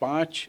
5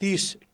30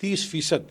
30%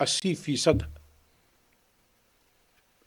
80%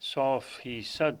100%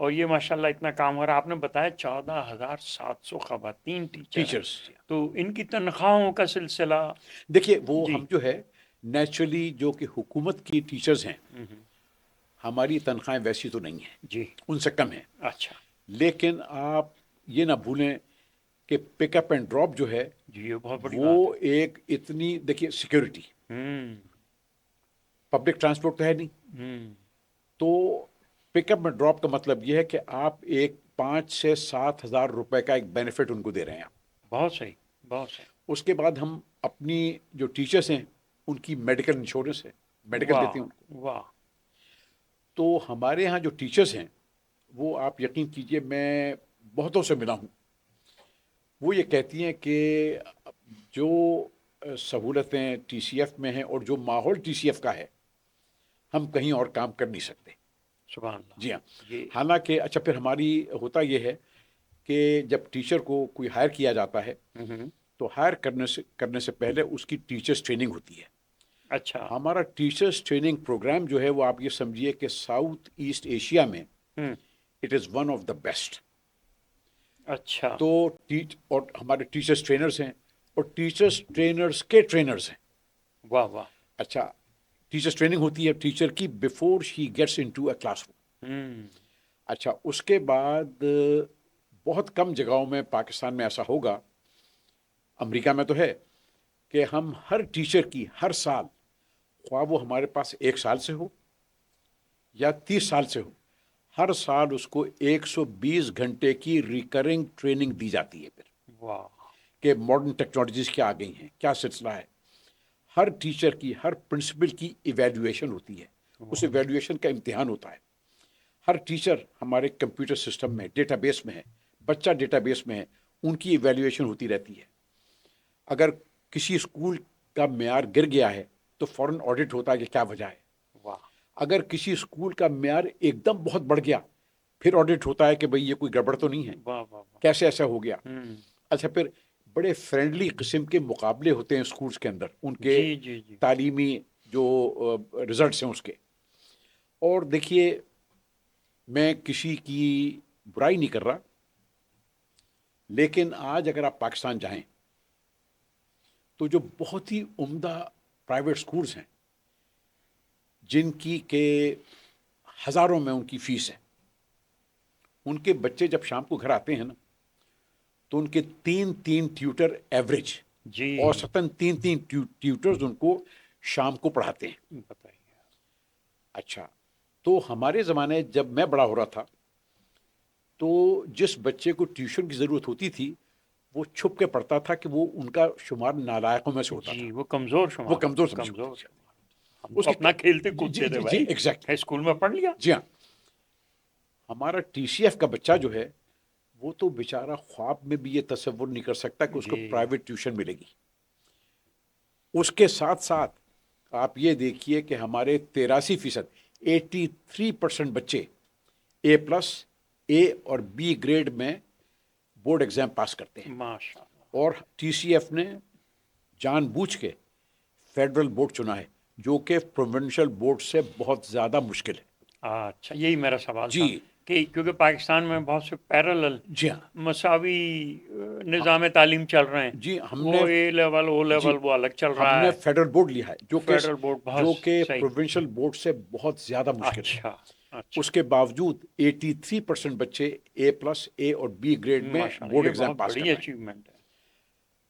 اور یہ ماشاءاللہ اتنا کام ہو رہا ہے. آپ نے بتایا 14,700 خواتین ٹیچر ہیں. ٹیچرس. تو ان کی تنخواہوں کا سلسلہ. دیکھیے وہ جی. ہم جو ہے نیچرلی جو کہ حکومت کی ٹیچرز ہیں ہماری تنخواہیں ویسی تو نہیں ہیں, جی. ان سے کم ہیں. اچھا. لیکن آپ یہ نہ بھولیں کہ پک اپ اینڈ ڈراپ جو ہے جی یہ بہت بڑی وہ بات ایک اتنی, دیکھیے سیکیورٹی, ہے. پبلک ٹرانسپورٹ تو ہے نہیں, ہوں. تو پک اپ اینڈ ڈراپ کا مطلب یہ ہے کہ آپ ایک 5 سے 7 ہزار روپے کا ایک بینیفٹ ان کو دے رہے ہیں آپ. بہت صحیح, بہت صحیح. اس کے بعد ہم اپنی جو ٹیچرس ہیں ان کی میڈیکل انشورنس ہے, میڈیکل دیتے ہیں ان کو. واہ. تو ہمارے ہاں جو ٹیچرس ہیں وہ آپ یقین کیجئے, میں بہتوں سے ملا ہوں, وہ یہ کہتی ہیں کہ جو سہولتیں ٹی سی ایف میں ہیں اور جو ماحول ٹی سی ایف کا ہے ہم کہیں اور کام کر نہیں سکتے. سبحان اللہ. جی ہاں. یہ حالانکہ اچھا پھر ہماری ہوتا یہ ہے کہ جب ٹیچر کو کوئی ہائر کیا جاتا ہے تو ہائر کرنے سے پہلے اس کی ٹیچرس ٹریننگ ہوتی ہے. اچھا. ہمارا ٹیچرس ٹریننگ پروگرام جو ہے وہ آپ یہ سمجھیے کہ ساؤتھ ایسٹ ایشیا میں it is one of the best. اچھا. تو اور ہمارے ٹیچرس ٹرینرز ہیں اور ٹیچرس ٹرینرز کے ٹرینرز ہیں. واہ واہ. اچھا, ٹیچرس ٹریننگ ہوتی ہے ٹیچر کی before she gets into a class room. اچھا, اس کے بعد بہت کم جگہوں میں پاکستان میں ایسا ہوگا, امریکہ میں تو ہے, کہ ہم ہر ٹیچر کی ہر سال, خواہ وہ ہمارے پاس 1 سال سے ہو یا 30 سال سے ہو, ہر سال اس کو 120 گھنٹے کی ریکرنگ ٹریننگ دی جاتی ہے. پھر واہ. کہ ماڈرن ٹیکنالوجیز کیا آ گئی ہیں, کیا سلسلہ ہے. ہر ٹیچر کی, ہر پرنسپل کی ایویلیویشن ہوتی ہے, اس ایویلیویشن کا امتحان ہوتا ہے. ہر ٹیچر ہمارے کمپیوٹر سسٹم میں, ڈیٹا بیس میں ہے, بچہ ڈیٹا بیس میں ہے, ان کی ایویلیویشن ہوتی رہتی ہے. اگر کسی اسکول کا معیار گر گیا ہے تو فوراً آڈٹ ہوتا ہے کہ کیا وجہ ہے. واہ. اگر کسی اسکول کا معیار ایک دم بہت بڑھ گیا پھر آڈٹ ہوتا ہے کہ بھئی یہ کوئی گڑبڑ تو نہیں ہے, واہ واہ واہ. کیسے ایسا ہو گیا. اچھا, پھر بڑے فرینڈلی قسم کے مقابلے ہوتے ہیں اسکولس کے اندر ان کے جی جی جی. تعلیمی جو رزلٹس ہیں اس کے. اور دیکھیے میں کسی کی برائی نہیں کر رہا, لیکن آج اگر آپ پاکستان جائیں تو جو بہت ہی عمدہ پرائیویٹ سکولز ہیں جن کی کہ ہزاروں میں ان کی فیس ہے, ان کے بچے جب شام کو گھر آتے ہیں نا تو ان کے 3 ٹیوٹر ایوریج, جی. اوسطاً 3 ٹیوٹرز ان کو شام کو پڑھاتے ہیں. بتائیے. اچھا, تو ہمارے زمانے جب میں بڑا ہو رہا تھا تو جس بچے کو ٹیوشن کی ضرورت ہوتی تھی وہ چھپ کے پڑھتا تھا کہ وہ ان کا شمار نالائقوں میں سے ہوتا تھا. جی وہ کمزور شمار. وہ کمزور سمجھ کمزور. ہوتا تھا. ہم تو اپنا کھیلتے کودتے تھے بھائی. ایگزیکٹلی. اسکول میں پڑھ لیا. جی ہاں. ہمارا ٹی سی ایف کا بچہ جو ہے وہ تو بیچارہ خواب میں بھی یہ تصور نہیں کر سکتا کہ اس کو پرائیویٹ ٹیوشن ملے گی. اس کے ساتھ ساتھ آپ یہ دیکھیے کہ ہمارے 83%, 83% بچے A+, A اور B گریڈ میں بورڈ ایگزام پاس کرتے ہیں. ماشاء اللہ. اور ٹی سی ایف نے جان بوجھ کے فیڈرل بورڈ چنا ہے جو کہ پروونشل بورڈ سے بہت زیادہ مشکل ہے. اچھا, یہی میرا سوال جی. تھا کہ کیونکہ پاکستان میں بہت سے پیرالل جی ہاں. مساوی نظام تعلیم چل رہے ہیں. جی ہم وہ نے اے لیول او لیول وہ الگ چل ہم رہا نے ہے. فیڈرل بورڈ لیا ہے فیڈرل بورڈ بہت جو کہ صحیح. پروونشل بورڈ سے بہت زیادہ مشکل ہے. اچھا. اچھا. اس کے باوجود 83% بچے A+, A اور B گریڈ میں ماشاءاللہ, بورڈ یہ ایگزام بہت پاس کر بڑی رہے ہیں. اچیومنٹ ہے.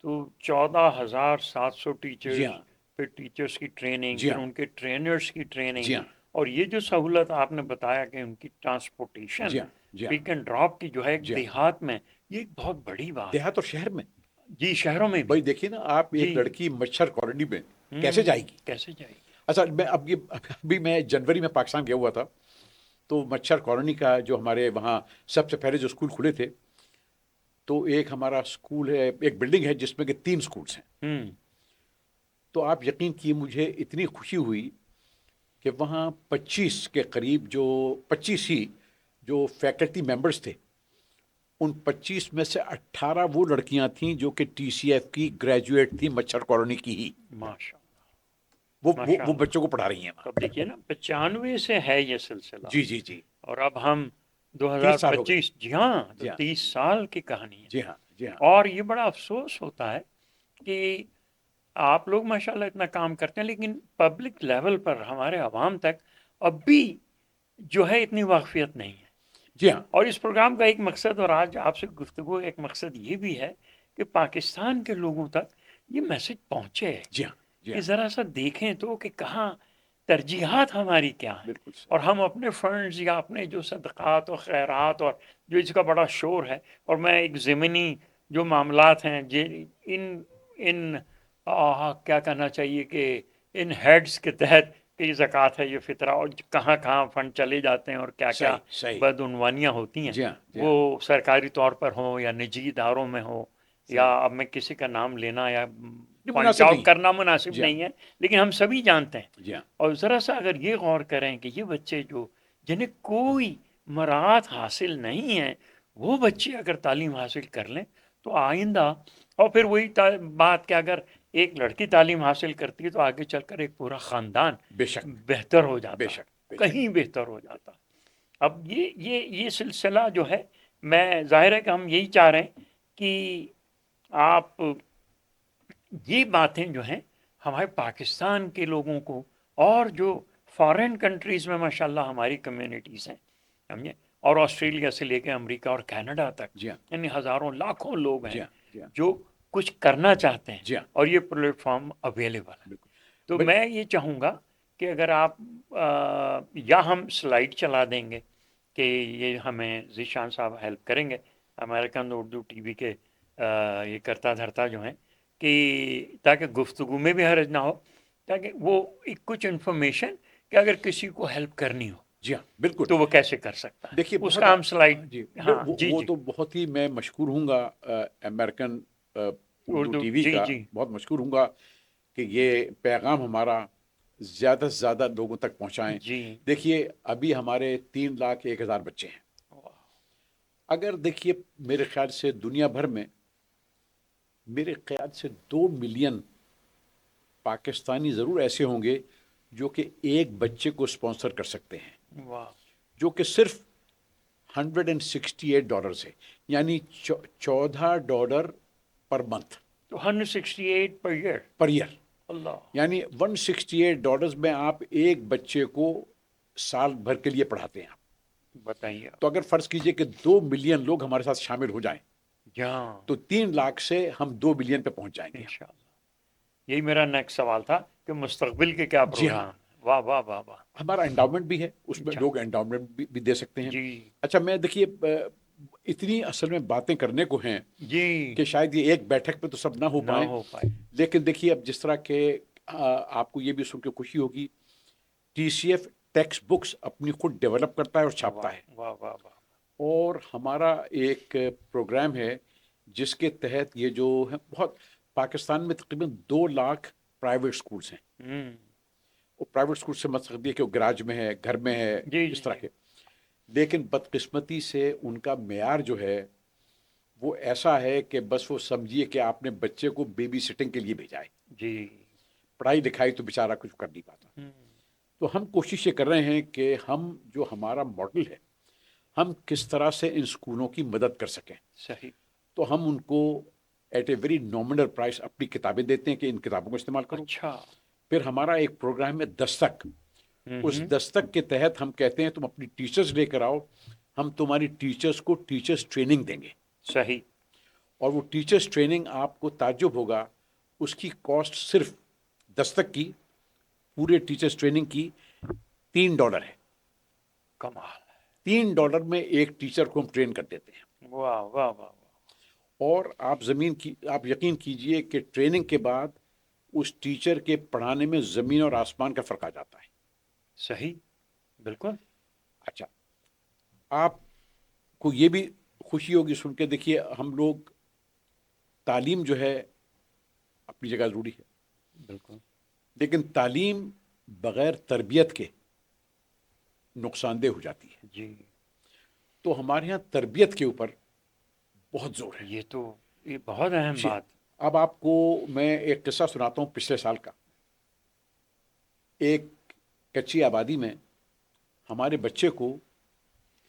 تو 14,700 ٹیچرز, جی ہاں. پھر ٹیچرز کی ٹریننگ, جی پھر ہاں. ان کے ٹرینرز کی ٹریننگ, جی ہاں. اور یہ جو سہولت آپ نے بتایا کہ ان کی ٹرانسپورٹیشن, جی ہاں. جی ہاں. پک اینڈ ڈراپ کی جو ہے ایک جی ہاں. دیہات میں, یہ ایک بہت بڑی بات ہے. دیہات اور شہر میں. جی شہروں میں بھی. بھائی دیکھیے نا, آپ ایک جی. لڑکی مچھر کالونی میں کیسے جائے گی. کیسے جائے گی. اچھا, میں ابھی میں جنوری میں پاکستان گیا ہوا تھا تو مچھر کالونی کا جو ہمارے وہاں سب سے پہلے جو اسکول کھلے تھے تو ایک ہمارا اسکول ہے, ایک بلڈنگ ہے جس میں کہ 3 اسکولس ہیں. تو آپ یقین کیے مجھے اتنی خوشی ہوئی کہ وہاں 25 کے قریب, جو 25 ہی جو فیکلٹی ممبرس تھے, ان 25 میں سے 18 وہ لڑکیاں تھیں جو کہ ٹی سی ایف کی گریجویٹ تھیں, مچھر کالونی کی ہی. ماشاء اللہ. وہ بچوں کو پڑھا رہی ہیں. اب دیکھیے نا 95 سے ہے یہ سلسلہ. جی جی جی. اور اب ہم 30 سال ہو گئے 2025 جی ہاں، تو جی ہاں 30 سال کی کہانی ہے. جی ہاں جی ہاں اور یہ بڑا افسوس ہوتا ہے کہ آپ لوگ ماشاءاللہ اتنا کام کرتے ہیں لیکن پبلک لیول پر ہمارے عوام تک اب بھی جو ہے اتنی واقفیت نہیں ہے. جی ہاں اور اس پروگرام کا ایک مقصد، اور آج آپ سے گفتگو ایک مقصد یہ بھی ہے کہ پاکستان کے لوگوں تک یہ میسج پہنچے جی ہاں جی کہ ہاں ذرا سا دیکھیں تو کہ کہاں ترجیحات ہماری کیا ہیں، بالکل صحیح اور ہم اپنے فنڈز یا اپنے جو صدقات اور خیرات اور جو اس کا بڑا شور ہے، اور میں ایک ضمنی جو معاملات ہیں ان کیا کہنا چاہیے کہ ان ہیڈز کے تحت کہ یہ زکوٰۃ ہے، یہ فطرہ، اور کہاں کہاں فنڈ چلے جاتے ہیں اور کیا کیا صحیح صحیح بدعنوانیاں ہوتی ہیں، جی ہاں جی وہ ہاں سرکاری طور پر ہوں یا نجی اداروں میں ہوں، یا صحیح اب میں کسی کا نام لینا یا یہ پوائنٹ مناسب آؤٹ نہیں ہے کرنا مناسب جی ہاں نہیں ہے، لیکن ہم سبھی جانتے ہیں. جی ہاں اور ذرا سا اگر یہ غور کریں کہ یہ بچے جو جنہیں کوئی مراعات حاصل نہیں ہے، وہ بچے اگر تعلیم حاصل کر لیں تو آئندہ، اور پھر وہی بات کہ اگر ایک لڑکی تعلیم حاصل کرتی ہے تو آگے چل کر ایک پورا خاندان بے شک بہتر ہو بے جاتا ہے، شک بے شک کہیں بہتر ہو جاتا ہے. اب یہ سلسلہ جو ہے، میں ظاہر ہے کہ ہم یہی چاہ رہے ہیں کہ آپ یہ باتیں جو ہیں ہمارے پاکستان کے لوگوں کو، اور جو فارن کنٹریز میں ماشاءاللہ ہماری کمیونٹیز ہیں، سمجھے، اور آسٹریلیا سے لے کے امریکہ اور کینیڈا تک، جی ہاں یعنی ہزاروں لاکھوں لوگ جی ہیں ہاں جی ہاں جو کچھ کرنا چاہتے ہیں، جی ہاں اور یہ پلیٹ فارم اویلیبل ہے. بالکل تو بل- میں یہ چاہوں گا کہ اگر آپ یا ہم سلائیڈ چلا دیں گے کہ یہ ہمیں ذیشان صاحب ہیلپ کریں گے، امریکن اردو ٹی وی کے یہ کرتا دھرتا جو ہیں، کہ تاکہ گفتگو میں بھی حرج نہ ہو، تاکہ وہ ایک کچھ انفارمیشن کہ اگر کسی کو ہیلپ کرنی ہو جی ہاں بالکل تو وہ کیسے کر سکتا ہے، دیکھیے اس بہت کا ہم سلائیڈ. جی ہاں جی وہ جی تو بہت ہی میں مشکور ہوں گا American Urdu Urdu T V جی کا جی بہت مشکور ہوں گا کہ یہ پیغام ہمارا زیادہ سے زیادہ لوگوں تک پہنچائیں. جی. دیکھیے ابھی ہمارے 3,01,000 بچے ہیں. اگر دیکھیے میرے خیال سے دنیا بھر میں میرے خیال سے 2 ملین پاکستانی ضرور ایسے ہوں گے جو کہ ایک بچے کو اسپانسر کر سکتے ہیں، واہ. جو کہ صرف $168 ہے، یعنی $14 پر منتھ تو 168 پر ایئر. پر ایئر، اللہ. یعنی $168 میں آپ ایک بچے کو سال بھر کے لیے پڑھاتے ہیں. بتائیے. تو اگر فرض کیجئے کہ 2 ملین لوگ ہمارے ساتھ شامل ہو جائیں جہاں تو 3 لاکھ سے ہم 2 ملین پہ پہنچ جائیں گے. انشاءاللہ. یہی میرا نیکسٹ سوال تھا کہ مستقبل کے کیا جی ہاں پروگرام. واہ واہ واہ واہ. ہمارا انڈاؤمنٹ بھی ہے، اس میں اچھا لوگ انڈاؤمنٹ بھی دے سکتے ہیں. جی اچھا میں دیکھیے اتنی اصل میں باتیں کرنے کو ہیں جی کہ شاید یہ ایک بیٹھک پہ تو سب نہ ہو نہ پائیں، ہو پائے. لیکن دیکھیے اب جس طرح کہ آپ کو یہ بھی سن کے خوشی ہوگی، T C F text books اپنی خود ڈیولپ کرتا ہے اور چھاپتا واہ ہے. واہ واہ واہ. اور ہمارا ایک پروگرام ہے جس کے تحت یہ جو ہے بہت پاکستان میں تقریباً 2 لاکھ پرائیویٹ سکولز ہیں. ہوں. وہ پرائیویٹ اسکول سے مطلب یہ کہ وہ گراج میں ہے، گھر میں ہے، جی اس جی طرح جی. کے. لیکن بدقسمتی سے ان کا معیار جو ہے وہ ایسا ہے کہ بس وہ سمجھیے کہ آپ نے بچے کو بیبی سٹنگ کے لیے بھیجا ہے، جی. پڑھائی لکھائی تو بیچارہ کچھ کر نہیں پاتا. ہوں. تو ہم کوشش یہ کر رہے ہیں کہ ہم جو ہمارا ماڈل ہے ہم کس طرح سے ان اسکولوں کی مدد کر سکیں. صحیح. تو ہم ان کو at a very nominal price اپنی کتابیں دیتے ہیں کہ ان کتابوں کو استعمال کرو. اچھا. پھر ہمارا ایک پروگرام ہے دستک. اس دستک کے تحت ہم کہتے ہیں تم اپنی ٹیچرز لے کر آؤ، ہم تمہاری ٹیچرز کو ٹیچرز ٹریننگ دیں گے. صحیح. اور وہ ٹیچرز ٹریننگ آپ کو تعجب ہوگا، اس کی کاسٹ صرف دستک کی پورے ٹیچرز ٹریننگ کی $3 ہے. کمال. $3 میں ایک ٹیچر کو ہم ٹرین کر دیتے ہیں. واہ واہ واہ. اور آپ یقین کیجئے کہ ٹریننگ کے بعد اس ٹیچر کے پڑھانے میں زمین اور آسمان کا فرق آ جاتا ہے. صحیح. بالکل. اچھا آپ کو یہ بھی خوشی ہوگی سن کے، دیکھیے ہم لوگ تعلیم جو ہے اپنی جگہ ضروری ہے، بالکل. لیکن تعلیم بغیر تربیت کے نقصان دہ ہو جاتی ہے. جی. تو ہمارے یہاں تربیت کے اوپر بہت زور ہے. یہ بہت اہم جی بات. اب آپ کو میں ایک قصہ سناتا ہوں پچھلے سال کا. ایک کچی آبادی میں ہمارے بچے کو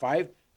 5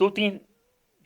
2-3,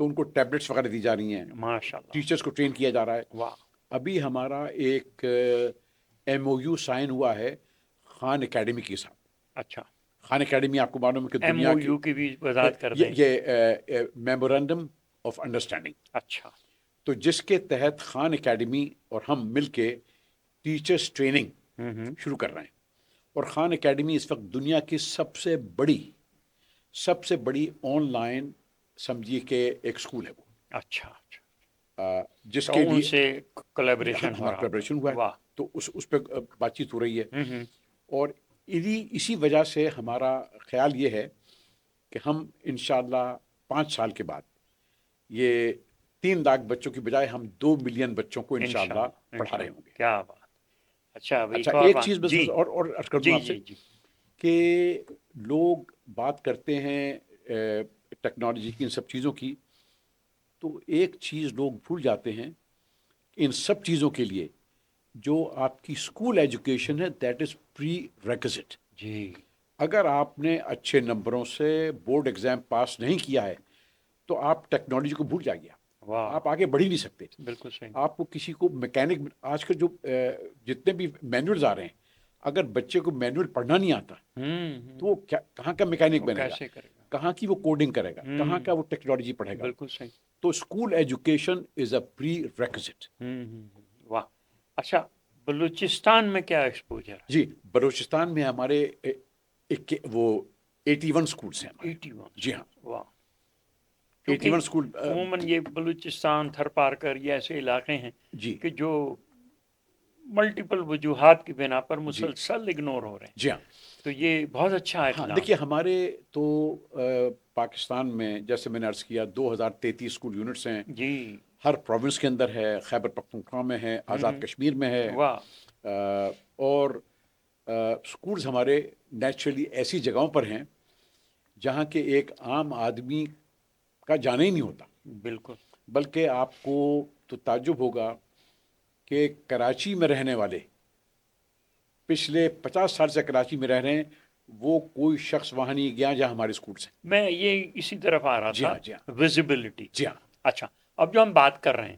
تو ان کو ٹیبلٹس وغیرہ دی جا رہی ہیں, ماشاء اللہ. ٹیچرس کو ٹرین کیا جا رہا ہے. واہ. ابھی ہمارا ایک ایم او یو سائن ہوا ہے خان اکیڈمی کے ساتھ. اچھا. خان اکیڈمی آپ کو معلوم ہے کہ ایم دنیا او کی یو کی بھی وضاحت کر دیں. یہ میمورینڈم آف انڈرسٹینڈنگ, اچھا. تو جس کے تحت خان اکیڈمی اور ہم مل کے ٹیچرس ٹریننگ شروع کر رہے ہیں. اور خان اکیڈمی اس وقت دنیا کی سب سے بڑی آن لائن سمجھیے کہ ایک اسکول ہے وہ. اچھا. جس تو کے ان لیے سے کولیبریشن ہمارا کولیبریشن ہوا ہے. واہ. تو اس پہ بات چیت ہو رہی ہے. اور اسی وجہ سے ہمارا خیال یہ ہے کہ ہم انشاءاللہ 5 سال کے بعد یہ 3 لاکھ بچوں کی بجائے ہم 2 ملین بچوں کو انشاءاللہ پڑھا رہے ہوں گے. کیا بات. اچھا ایک چیز بس اور عرض کر دوں آپ سے کہ لوگ بات کرتے ہیں ٹیکنالوجی کی, ان سب چیزوں کی, تو ایک چیز لوگ بھول جاتے ہیں کہ ان سب چیزوں کے لیے جو آپ کی اسکول ایجوکیشن ہے دیٹ از پری ریکوزٹ. جی. اگر آپ نے اچھے نمبروں سے بورڈ ایگزام پاس نہیں کیا ہے تو آپ ٹیکنالوجی کو بھول جائیے. آپ آگے بڑھ ہی نہیں سکتے. بالکل صحیح. آپ کو کسی کو میکینک, آج کل جو جتنے بھی مینولز آ رہے ہیں, اگر بچے کو مینول پڑھنا نہیں آتا تو وہ کہاں کا میکینک بنے گا, کہاں کی وہ کوڈنگ کرے گا, کہاں کا وہ ٹیکنالوجی پڑھے گا. بالکل صحیح. تو school education is a prerequisite. واہ. اچھا, بلوچستان میں کیا ایکسپوجر ہے؟ جی, بلوچستان میں ہمارے وہ 81 اسکولس ہیں. 81. جی ہاں. واہ. 81 اسکول. عموماً یہ بلوچستان, تھر پارکر, یہ ایسے علاقے ہیں جی کہ جو ملٹیپل وجوہات کی بنا پر مسلسل اگنور ہو رہے ہیں. جی ہاں. تو یہ بہت اچھا ہے. دیکھیے ہمارے تو پاکستان میں جیسے میں نے عرض کیا 2033 اسکول یونٹس ہیں. جی. ہر پروونس کے اندر ہے, خیبر پختونخوا میں ہے, آزاد کشمیر میں ہے. واہ. اور اسکولز ہمارے نیچرلی ایسی جگہوں پر ہیں جہاں کہ ایک عام آدمی کا جانا ہی نہیں ہوتا. بالکل. بلکہ آپ کو تو تعجب ہوگا کہ کراچی میں رہنے والے پچھلے 50 سال سے کراچی میں رہ رہے ہیں, وہ کوئی شخص وہاں نہیں گیا جہاں ہمارے اسکولس ہیں. میں یہ اسی طرف آ رہا تھا. جی ہاں. ویزیبلٹی. جی ہاں. اچھا, اب جو ہم بات کر رہے ہیں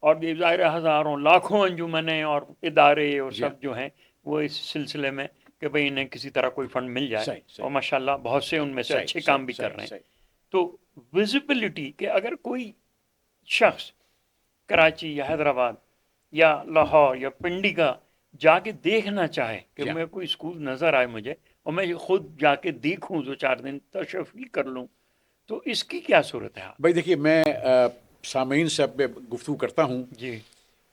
اور یہ ظاہر ہزاروں لاکھوں انجمنیں اور ادارے اور سب جو ہیں وہ اس سلسلے میں کہ بھئی انہیں کسی طرح کوئی فنڈ مل جائے, اور ماشاءاللہ بہت سے ان میں سے اچھے کام بھی کر رہے ہیں. تو ویزیبلٹی کہ اگر کوئی شخص کراچی یا حیدرآباد یا لاہور یا پنڈی کا جا کے دیکھنا چاہے کہ میں کوئی اسکول نظر آئے مجھے اور میں خود جا کے دیکھوں, 2-4 دن تشریف کر لوں, تو اس کی کیا صورت ہے؟ بھائی دیکھیے, میں سامعین سے اب گفتگو کرتا ہوں جی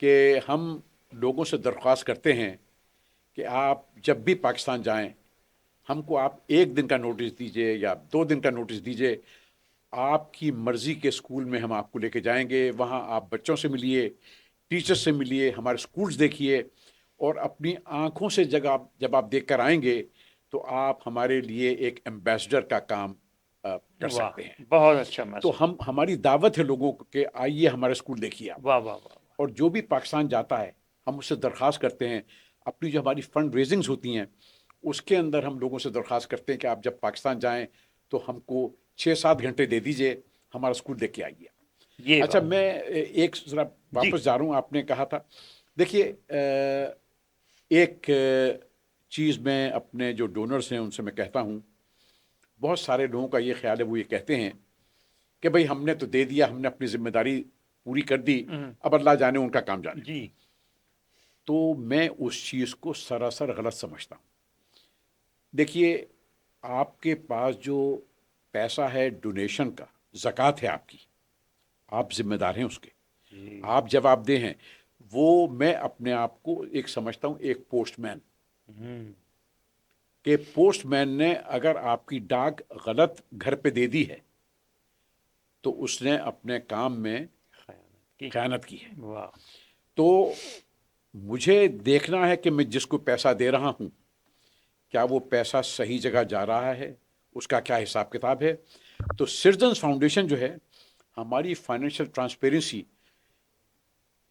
کہ ہم لوگوں سے درخواست کرتے ہیں کہ آپ جب بھی پاکستان جائیں ہم کو آپ 1 دن کا نوٹس دیجئے یا 2 دن کا نوٹس دیجئے. آپ کی مرضی کے اسکول میں ہم آپ کو لے کے جائیں گے. وہاں آپ بچوں سے ملیے, ٹیچر سے ملیے, ہمارے اسکولس دیکھیے, اور اپنی آنکھوں سے جب آپ دیکھ کر آئیں گے تو آپ ہمارے لیے ایک ایمبیسڈر کا کام کر سکتے ہیں. بہت اچھا میسج. تو ہماری دعوت ہے لوگوں کو کہ آئیے ہمارے اسکول دیکھیے آپ. واہ واہ واہ. اور جو بھی پاکستان جاتا ہے ہم اس سے درخواست کرتے ہیں, اپنی جو ہماری فنڈ ریزنگز ہوتی ہیں اس کے اندر ہم لوگوں سے درخواست کرتے ہیں کہ آپ جب پاکستان جائیں تو ہم کو 6-7 گھنٹے دے دیجئے, ہمارا اسکول دیکھ کے آئیے. اچھا, میں ایک ذرا واپس جا رہا ہوں. آپ نے کہا تھا, دیکھیے ایک چیز میں اپنے جو ڈونرز ہیں ان سے میں کہتا ہوں, بہت سارے لوگوں کا یہ خیال ہے, وہ یہ کہتے ہیں کہ بھئی ہم نے تو دے دیا, ہم نے اپنی ذمہ داری پوری کر دی, اب اللہ جانے ان کا کام جانے. جی. تو میں اس چیز کو سراسر غلط سمجھتا ہوں. دیکھیے, آپ کے پاس جو پیسہ ہے ڈونیشن کا, زکوٰۃ ہے آپ کی, آپ ذمہ دار ہیں اس کے, آپ جواب دہ ہیں. وہ میں اپنے آپ کو ایک سمجھتا ہوں ایک پوسٹ مین, کہ پوسٹ مین نے اگر آپ کی ڈاک غلط گھر پہ دے دی ہے تو اس نے اپنے کام میں خیانت کی ہے. تو مجھے دیکھنا ہے کہ میں جس کو پیسہ دے رہا ہوں کیا وہ پیسہ صحیح جگہ جا رہا ہے, اس کا کیا حساب کتاب ہے. تو سٹیزنز فاؤنڈیشن جو ہے ہماری financial transparency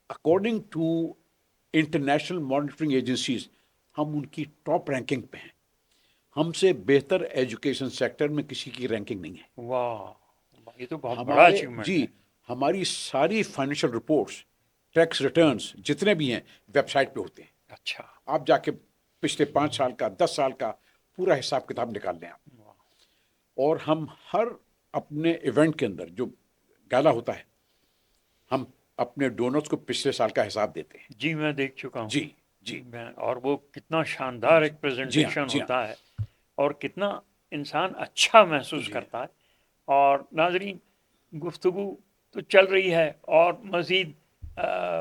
according to international monitoring agencies ہم ان کی ٹاپ رینکنگ پہ ہیں. ہم سے بہتر ایجوکیشن سیکٹر میں کسی کی رینکنگ نہیں ہے. واہ, یہ تو بہت بڑا اچیومنٹ ہے. جی, ہماری ساری فائنینشیل رپورٹس، ٹیکس ریٹرنس جتنے بھی ہیں ویب سائٹ پہ ہوتے ہیں. اچھا. آپ جا کے پچھلے 5 سال کا 10 سال کا پورا حساب کتاب نکال لیں آپ. اور ہم ہر اپنے ایونٹ کے اندر جو گالا ہوتا ہے ہم اپنے ڈونرز کو پچھلے سال کا حساب دیتے ہیں. جی میں دیکھ چکا ہوں. جی جی اور وہ کتنا شاندار ایک جی ہاں پریزنٹیشن جی ہاں ہوتا ہے اور کتنا انسان اچھا محسوس جی کرتا ہے. اور ناظرین گفتگو تو چل رہی ہے اور مزید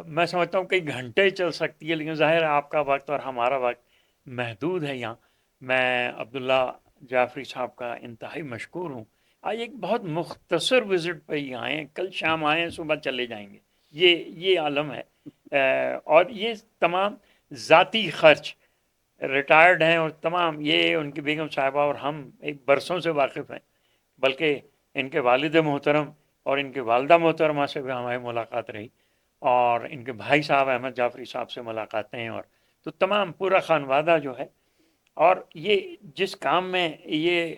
میں سمجھتا ہوں کئی گھنٹے چل سکتی ہے، لیکن ظاہر ہے آپ کا وقت اور ہمارا وقت محدود ہے. یہاں میں عبداللہ جعفری صاحب کا انتہائی مشکور ہوں. آج ایک بہت مختصر وزٹ پہ ہی آئے ہیں، کل شام آئے ہیں صبح چلے جائیں گے، یہ عالم ہے. اور یہ تمام ذاتی خرچ ریٹائرڈ ہیں اور تمام یہ ان کی بیگم صاحبہ اور ہم ایک برسوں سے واقف ہیں، بلکہ ان کے والد محترم اور ان کے والدہ محترمہ سے بھی ہماری ملاقات رہی اور ان کے بھائی صاحب احمد جعفری صاحب سے ملاقاتیں، اور تو تمام پورا خانوادہ جو ہے. اور یہ جس کام میں یہ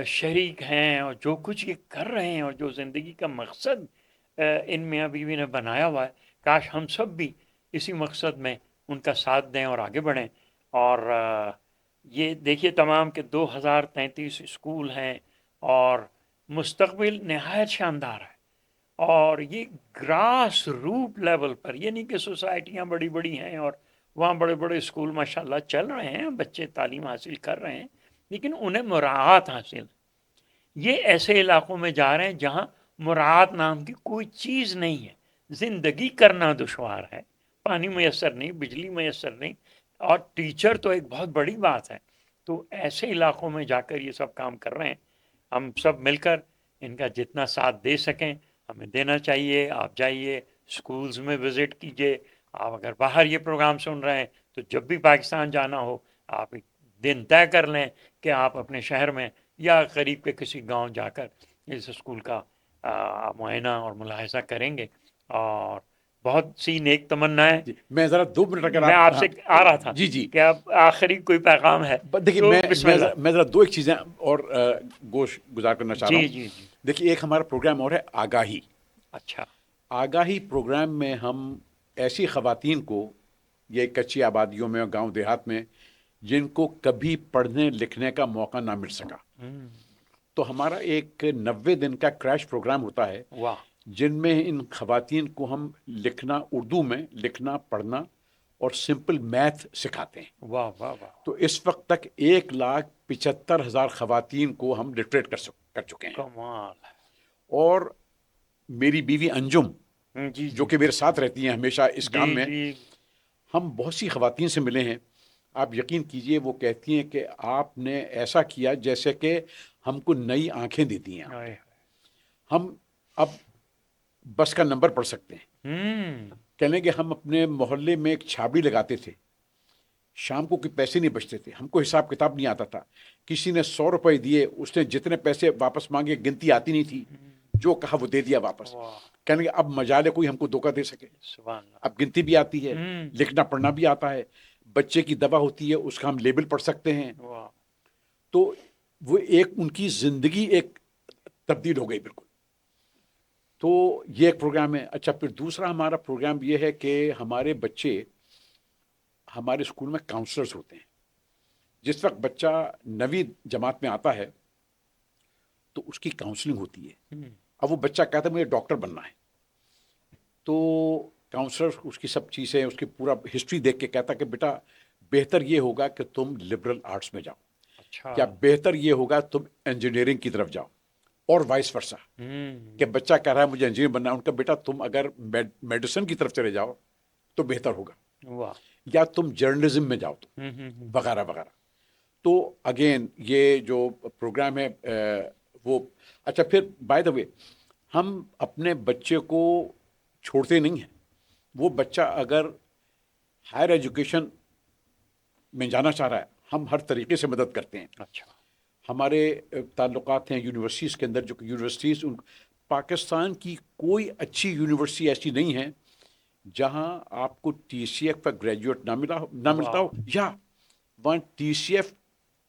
شریک ہیں اور جو کچھ یہ کر رہے ہیں اور جو زندگی کا مقصد ان میاں بیوی نے بنایا ہوا ہے، کاش ہم سب بھی اسی مقصد میں ان کا ساتھ دیں اور آگے بڑھیں. اور یہ دیکھیے تمام کہ 2033 اسکول ہیں اور مستقبل نہایت شاندار ہے. اور یہ گراس روٹ لیول پر، یہ نہیں کہ سوسائٹیاں بڑی بڑی ہیں اور وہاں بڑے بڑے اسکول ماشاءاللہ چل رہے ہیں، بچے تعلیم حاصل کر رہے ہیں، لیکن انہیں مراعات حاصل. یہ ایسے علاقوں میں جا رہے ہیں جہاں مراعات نام کی کوئی چیز نہیں ہے، زندگی کرنا دشوار ہے، پانی میسر نہیں، بجلی میسر نہیں، اور ٹیچر تو ایک بہت بڑی بات ہے. تو ایسے علاقوں میں جا کر یہ سب کام کر رہے ہیں. ہم سب مل کر ان کا جتنا ساتھ دے سکیں ہمیں دینا چاہیے. آپ جائیے اسکولز میں وزٹ کیجیے. آپ اگر باہر یہ پروگرام سن رہے ہیں تو جب بھی پاکستان جانا ہو آپ ایک دن طے کر لیں کہ آپ اپنے شہر میں یا قریب کے کسی گاؤں جا کر اس اسکول کا معائنہ اور ملاحظہ کریں گے. اور بہت سی نیک تمنائیں. جی میں ذرا 2 منٹ اگر میں آپ سے آ رہا تھا جی جی کہ اب آخری کوئی پیغام ہے دیکھیے تو بسم اللہ. میں ذرا 2 ایک چیزیں اور گوش گزار کرنا چاہ رہا جی ہوں. جی جی. دیکھیے ایک ہمارا پروگرام اور ہے آگاہی. اچھا. آگاہی پروگرام میں ہم ایسی خواتین کو، یہ کچی آبادیوں میں اور گاؤں دیہات میں جن کو کبھی پڑھنے لکھنے کا موقع نہ مل سکا، تو ہمارا ایک 90 دن کا کریش پروگرام ہوتا ہے واہ. جن میں ان خواتین کو ہم لکھنا، اردو میں لکھنا پڑھنا اور سمپل میتھ سکھاتے ہیں. واہ واہ واہ. تو اس وقت تک 1,75,000 خواتین کو ہم لٹریٹ کر چکے ہیں. کمال. اور میری بیوی انجم جی جو جی کہ میرے ساتھ رہتی ہیں ہمیشہ اس جی کام میں، جی. ہم بہت سی خواتین سے ملے ہیں. آپ یقین کیجئے وہ کہتی ہیں کہ آپ نے ایسا کیا جیسے کہ ہم کو نئی آنکھیں دے دی ہیں. ہم اب بس کا نمبر پڑھ سکتے ہیں. کہنے کہ ہم اپنے محلے میں ایک چھابڑی لگاتے تھے، شام کو کوئی پیسے نہیں بچتے تھے، ہم کو حساب کتاب نہیں آتا تھا. کسی نے 100 روپے دیے، اس نے جتنے پیسے واپس مانگے گنتی آتی نہیں تھی، جو کہا وہ دے دیا واپس. کہنے کہ اب مجال کوئی ہم کو دھوکہ دے سکے. سبحان اللہ. اب گنتی بھی آتی ہے، لکھنا پڑھنا بھی آتا ہے، بچے کی دوا ہوتی ہے اس کا ہم لیبل پڑھ سکتے ہیں. تو وہ ایک ان کی زندگی ایک تبدیل ہو گئی بالکل. تو یہ ایک پروگرام ہے. اچھا پھر دوسرا ہمارا پروگرام یہ ہے کہ ہمارے بچے ہمارے اسکول میں کاؤنسلرز ہوتے ہیں. جس وقت بچہ 9ویں جماعت میں آتا ہے تو اس کی کاؤنسلنگ ہوتی ہے. اب وہ بچہ کہتا ہے مجھے ڈاکٹر بننا ہے، تو کاؤنسلر اس کی سب چیزیں، اس کی پورا ہسٹری دیکھ کے کہتا کہ بیٹا بہتر یہ ہوگا کہ تم لبرل آرٹس میں جاؤ، یا بہتر یہ ہوگا تم انجینئرنگ کی طرف جاؤ، اور وائس ورسا. کہ بچہ کہہ رہا ہے مجھے انجینئر بننا ہے، ان کا بیٹا تم اگر میڈیسن کی طرف چلے جاؤ تو بہتر ہوگا، یا تم جرنلزم میں جاؤ تو وغیرہ وغیرہ. تو اگین یہ جو پروگرام ہے وہ اچھا. پھر بائی دا وے ہم اپنے بچے کو چھوڑتے نہیں ہیں. وہ بچہ اگر ہائر ایجوکیشن میں جانا چاہ رہا ہے ہم ہر طریقے سے مدد کرتے ہیں. اچھا. ہمارے تعلقات ہیں یونیورسٹیز کے اندر، جو کہ یونیورسٹیز پاکستان کی کوئی اچھی یونیورسٹی ایسی نہیں ہے جہاں آپ کو ٹی سی ایف کا گریجویٹ نہ ملتا ہو، یا وہاں ٹی سی ایف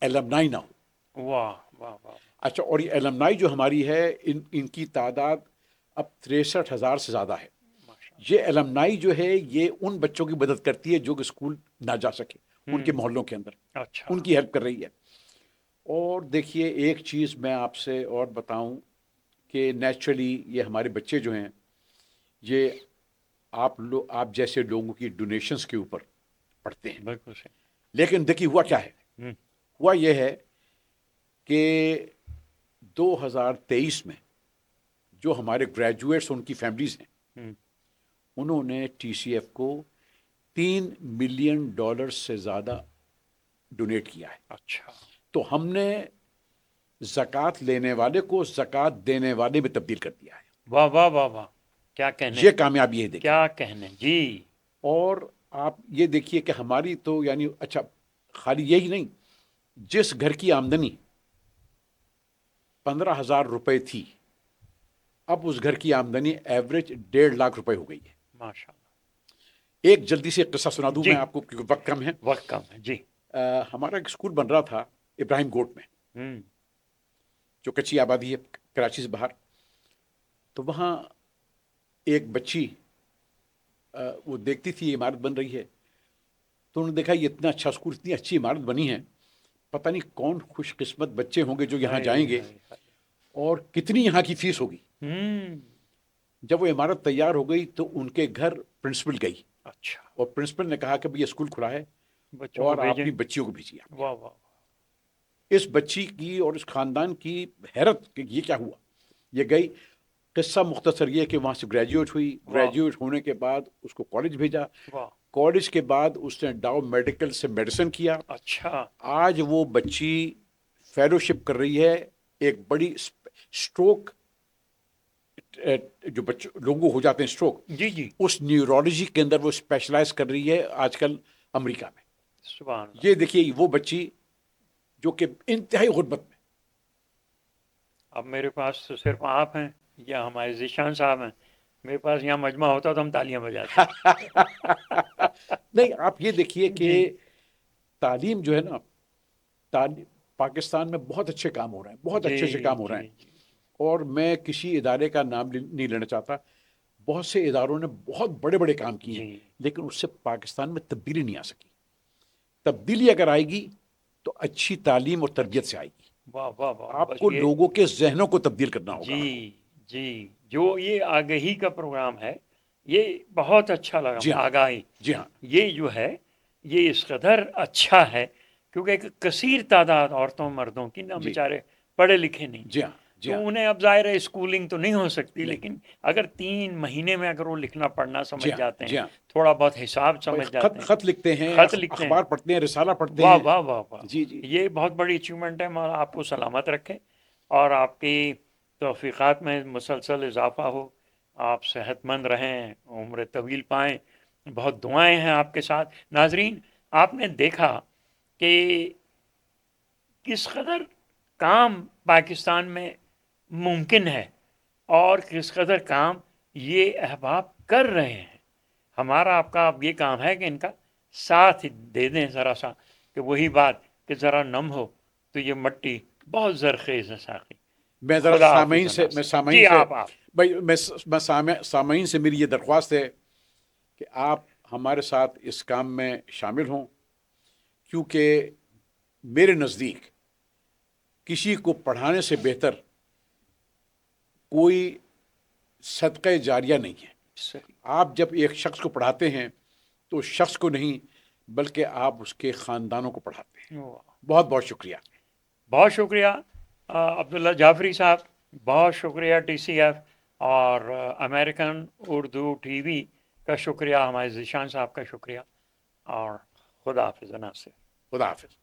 ایلمنائی نہ ہو. واہ واہ واہ. اچھا. اور یہ ایلمنائی جو ہماری ہے ان کی تعداد اب 63,000 سے زیادہ ہے. ماشاء یہ المنائی جو ہے یہ ان بچوں کی مدد کرتی ہے جو کہ اسکول نہ جا سکے ان کے محلوں کے اندر, اللہ. اچھا. ان کی ہیلپ کر رہی ہے. اور دیکھیے ایک چیز میں آپ سے اور بتاؤں کہ نیچرلی یہ ہمارے بچے جو ہیں یہ آپ جیسے لوگوں کی ڈونیشنز کے اوپر پڑھتے ہیں, بالکل صحیح. لیکن دیکھیے ہوا کیا ہے, ہوں. ہوا یہ ہے کہ 2023 میں جو ہمارے گریجویٹس ان کی فیملیز ہیں ہوں. انہوں نے ٹی سی ایف کو $3 ملین سے زیادہ ڈونیٹ کیا ہے. اچھا. تو ہم نے زکوٰۃ لینے والے کو زکوٰۃ دینے والے میں تبدیل کر دیا ہے. واہ واہ واہ واہ, کیا کہنے, یہ کامیابی ہے دیکھیے. کیا کہنے جی. اور آپ یہ دیکھیے کہ ہماری تو یعنی اچھا خالی یہی نہیں, جس گھر کی آمدنی 15,000 روپے تھی اب اس گھر کی آمدنی ایوریج 1.5 لاکھ روپے ہو گئی ہے. ماشاء اللہ. ایک جلدی سے قصہ سنا دوں جی. میں آپ کو کیونکہ وقت کم ہے. وقت کم ہے جی. ہمارا ایک اسکول بن رہا تھا ابراہیم گوٹ میں ہوں. جو کچی آبادی ہے کراچی سے باہر. تو وہاں ایک بچی وہ دیکھتی تھی یہ عمارت بن رہی ہے, تو انہوں نے دیکھا یہ اتنا اچھا اسکول, اتنی اچھی عمارت بنی ہے, پتہ نہیں کون خوش قسمت بچے ہوں گے جو یہاں جائیں گے اور کتنی یہاں کی فیس ہوگی. جب وہ عمارت تیار ہو گئی تو ان کے گھر پرنسپل گئی. اچھا. اور پرنسپل نے کہا کہ یہ اسکول کھلا ہے بچوں اور کو آپ بھیجیں. اپنی بچیوں کو بھیجیے. واہ واہ. اس بچی کی اور اس خاندان کی حیرت کہ یہ کیا ہوا. یہ گئی, قصہ مختصر یہ کہ وہاں سے گریجویٹ ہوئی, گریجویٹ ہونے کے بعد اس کو کالج بھیجا, واہ. کالج کے بعد اس نے ڈاؤ میڈیکل سے میڈیسن کیا. اچھا. آج وہ بچی فیلوشپ کر رہی ہے ایک بڑی اسٹروک, جو لوگوں ہو جاتے ہیں اسٹروک, جی جی. اس نیورولوجی کے اندر وہ اسپیشلائز کر رہی ہے آج کل امریکہ میں. سبحان اللہ. یہ دیکھیے وہ بچی جو کہ انتہائی غربت میں. اب میرے پاس تو صرف آپ ہیں یا ہمارے ذیشان صاحب ہیں, میرے پاس یہاں مجمع ہوتا تو ہم تالیاں بجاتے. نہیں آپ یہ دیکھیے کہ جی. تعلیم جو ہے نا, پاکستان میں بہت اچھے کام ہو رہے ہیں, بہت جی اچھے اچھے کام ہو رہے جی ہیں. جی. اور میں کسی ادارے کا نام نہیں لینا چاہتا, بہت سے اداروں نے بہت بڑے بڑے کام کیے ہیں, جی. لیکن اس سے پاکستان میں تبدیلی نہیں آ سکی. تبدیلی اگر آئے گی تو اچھی تعلیم اور تربیت سے آئے گی. واہ واہ واہ. آپ بس کو یہ لوگوں کے ذہنوں کو تبدیل کرنا ہوگا. جی جی, جو یہ آگہی کا پروگرام ہے یہ بہت اچھا لگا. جی ہاں, آگاہی جی ہاں, یہ جو ہے یہ اس قدر اچھا ہے کیونکہ ایک کثیر تعداد عورتوں مردوں کی نہ جی بیچارے پڑھے لکھے نہیں, جی ہاں, جی تو ہاں, انہیں اب ظاہر ہے اسکولنگ تو نہیں ہو سکتی, نہیں, لیکن اگر 3 مہینے میں اگر وہ لکھنا پڑھنا جی سمجھ ہاں, جاتے ہیں, جی ہاں. تھوڑا بہت حساب سمجھ جاتے ہیں, خط لکھتے ہیں, خط لکھتے ہیں, اخبار پڑھتے ہیں, رسالہ پڑھتے واہ ہیں. واہ واہ واہ. جی جی, یہ بہت بڑی اچیومنٹ ہے. مولا آپ کو سلامت رکھے اور آپ کی توفیقات میں مسلسل اضافہ ہو, آپ صحت مند رہیں, عمر طویل پائیں. بہت دعائیں ہیں آپ کے ساتھ. ناظرین, آپ نے دیکھا کہ کس قدر کام پاکستان میں ممکن ہے اور کس قدر کام یہ احباب کر رہے ہیں. ہمارا آپ کا اب یہ کام ہے کہ ان کا ساتھ دے دیں ذرا سا, کہ وہی بات کہ ذرا نم ہو تو یہ مٹی بہت زرخیز ہے ساقی. میں ذرا خدا حافظ سامعین سے جی. آپ بھائی میں سامعین سے میری یہ درخواست ہے کہ آپ ہمارے ساتھ اس کام میں شامل ہوں, کیونکہ میرے نزدیک کسی کو پڑھانے سے بہتر کوئی صدقہ جاریہ نہیں ہے. صحیح. آپ جب ایک شخص کو پڑھاتے ہیں تو اس شخص کو نہیں بلکہ آپ اس کے خاندانوں کو پڑھاتے ہیں. بہت بہت شکریہ. بہت شکریہ عبداللہ جعفری صاحب, بہت شکریہ ٹی سی ایف اور امریکن اردو ٹی وی کا شکریہ, ہمارے ذیشان صاحب کا شکریہ, اور خدا حافظ. ناصر. خدا حافظ.